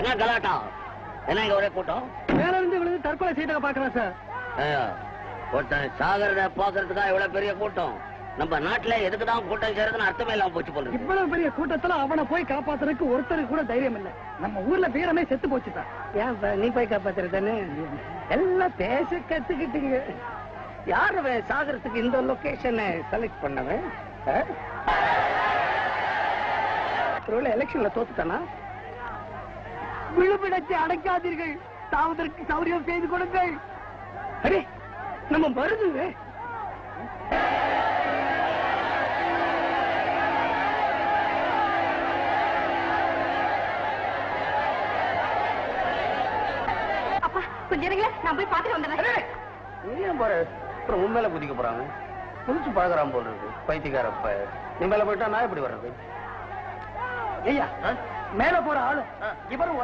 என்ன கலாட்டா? என்ன இங்க ஒரே கூட்டம்? மேல இருந்து விழுந்து தற்கொலை செய்த பாக்குறேன் சார். ஒருத்தன் சாகரத பாக்குறதுக்கா இவ்வளவு பெரிய கூட்டம்? நம்ம நாட்டுல எதுக்குதான் கூட்டம் சேருதுன்னு அர்த்தமே இல்லாம போச்சு போல. இவ்வளவு பெரிய கூட்டத்துல அவனை போய் காப்பாத்துறதுக்கு ஒருத்தருக்கு கூட தைரியம் இல்ல. நம்ம ஊர்ல வீரமே செத்து போச்சுதான். ஏன் நீ போய் காப்பாத்துறதானே? எல்லாம் பேச கத்துக்கிட்டீங்க. யாரு சாகரத்துக்கு இந்த லொகேஷனை செலக்ட் பண்ணவன்? எலெக்ஷன்ல தோத்துட்டானா? விழுப்பிடத்தை அடைக்காதீர்கள், தாவதற்கு சௌரியம் செய்து கொடுங்கள். அரே நம்ம மருதுங்க. அப்பா கொஞ்சம் இருங்களே, நான் போய் பாத்துட்டு வந்துடுறேன். நீ ஏன் போற? அப்புறம் உண்மையில குதிக்க போறாங்க. குதிச்சு பழகிறான் போல இருக்கு பைத்தியக்காரப்ப. நீ மேல போயிட்டா நான் எப்படி வர்றது? ஐயா மேல போற ஆளு இவரும் ஒரே